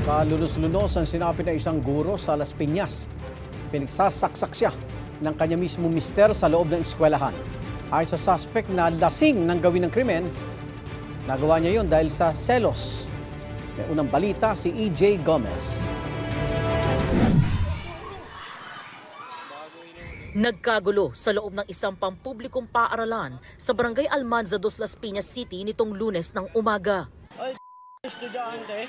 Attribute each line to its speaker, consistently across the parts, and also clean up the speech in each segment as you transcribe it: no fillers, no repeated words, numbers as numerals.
Speaker 1: Kalunos-lunos ang sinabi ng isang guro sa Las Piñas. Pinagsasaksak siya ng kanya mismo mister sa loob ng eskwelahan. Ayon sa suspect na lasing ng gawin ng krimen, nagawa niya yon dahil sa selos. May unang balita si EJ Gomez.
Speaker 2: Nagkagulo sa loob ng isang pampublikong paaralan sa Barangay Almanza dos Las Piñas City nitong Lunes ng umaga.
Speaker 1: Ay, estudyante.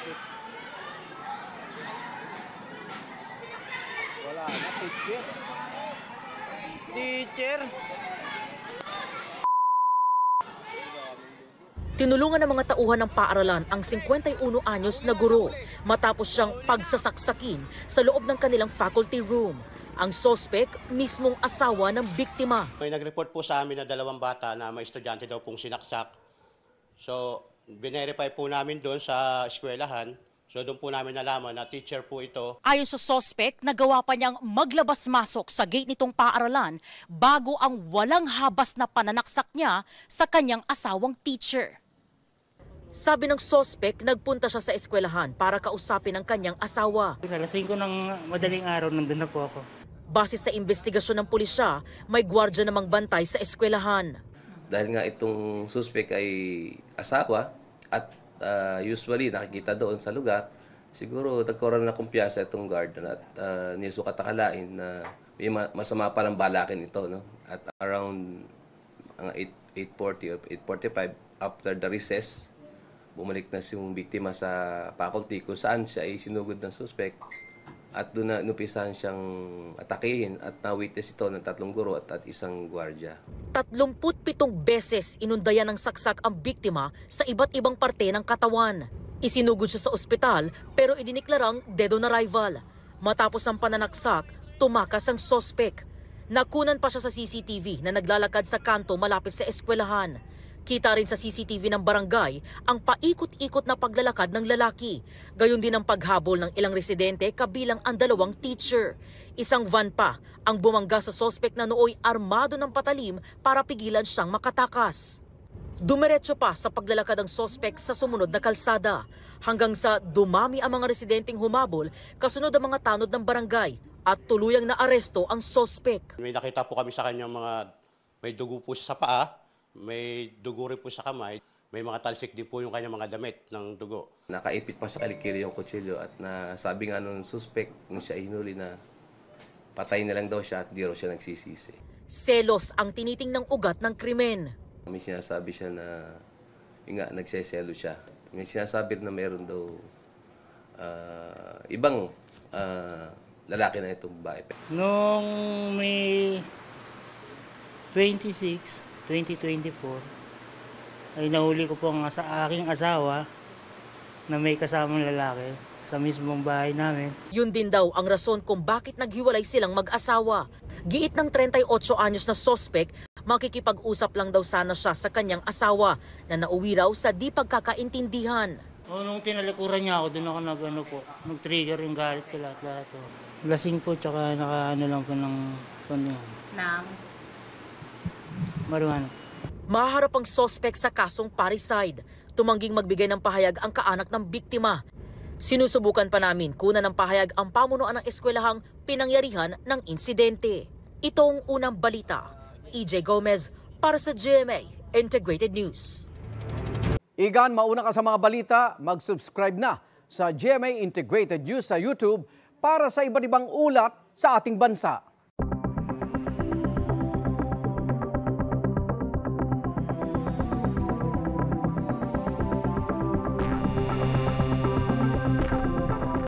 Speaker 1: Wala na, teacher. Teacher.
Speaker 2: Tinulungan ng mga tauhan ng paaralan ang 51 anyos na guro matapos siyang pagsasaksakin sa loob ng kanilang faculty room. Ang sospek, mismong asawa ng biktima.
Speaker 3: May nag-report po sa amin na 2 bata na may estudyante daw pong sinaksak. So, binerify po namin doon sa eskwelahan. So, doon po namin nalaman na teacher po ito.
Speaker 2: Ayon sa sospek, nagawa pa niyang maglabas-masok sa gate nitong paaralan bago ang walang habas na pananaksak niya sa kanyang asawang teacher. Sabi ng sospek, nagpunta siya sa eskwelahan para kausapin ang kanyang asawa.
Speaker 4: Alas 5 ng madaling araw, nandun na po ako.
Speaker 2: Base sa investigasyon ng pulisya, may gwardiya namang bantay sa eskwelahan.
Speaker 5: Dahil nga itong suspect ay asawa at usually nakikita doon sa lugar, siguro nagkaroon na kumpiyansa itong guard at nisukat akalain na may masama palang balakin ito. No? At around 8:40 or 8:45 after the recess, bumalik na yung biktima sa faculty kung saan siya ay sinugod ng suspect. At doon na inupisahan siyang atakihin at na-witness ito ng 3 guro at 1 gwardiya.
Speaker 2: 37 beses inundayan ng saksak ang biktima sa iba't ibang parte ng katawan. Isinugod siya sa ospital pero idiniklarang dead on arrival. Matapos ang pananaksak, tumakas ang sospek. Nakunan pa siya sa CCTV na naglalakad sa kanto malapit sa eskwelahan. Kita rin sa CCTV ng barangay ang paikot-ikot na paglalakad ng lalaki. Gayon din ang paghabol ng ilang residente kabilang ang 2 teacher. Isang van pa ang bumangga sa sospek na nooy armado ng patalim para pigilan siyang makatakas. Dumiretso pa sa paglalakad ng sospek sa sumunod na kalsada hanggang sa dumami ang mga residenteng humabol kasunod ang mga tanod ng barangay at tuluyang naaresto ang sospek.
Speaker 3: May nakita po kami sa kanyang may dugo po sa paa. May dugo rin po sa kamay, may mga talsik din po yung kanyang mga damit ng dugo.
Speaker 5: Nakaipit pa sa kalikili yung kutsilyo at nasabi nga nung suspect nung siya hinuli na patay na lang daw siya at di raw siya nagsisisi.
Speaker 2: Selos ang tinitingnang ugat ng krimen.
Speaker 5: May sinasabi siya na nagseselo siya. May sinasabi na meron daw ibang lalaki na itong babae.
Speaker 4: Noong May 26, 2024, ay nahuli ko po ang aking asawa na may kasamang lalaki sa mismong bahay namin.
Speaker 2: Yun din daw ang rason kung bakit naghiwalay silang mag-asawa. Giit ng 38 anyos na sospek, makikipag-usap lang daw sana siya sa kanyang asawa na nauwi raw sa di pagkakaintindihan.
Speaker 4: Nung tinalikuran niya ako, doon ako nag-trigger yung galit ko lahat-lahat. Lasing po, tsaka nakaano lang po ng marijuana.
Speaker 2: Maharap ang sospek sa kasong parricide. Tumangging magbigay ng pahayag ang kaanak ng biktima. Sinusubukan pa namin kunan ng pahayag ang pamunuan ng eskwelahang pinangyarihan ng insidente. Itong unang balita. EJ Gomez para sa GMA Integrated News.
Speaker 1: Igan, mauna ka sa mga balita, mag-subscribe na sa GMA Integrated News sa YouTube para sa iba't ibang ulat sa ating bansa.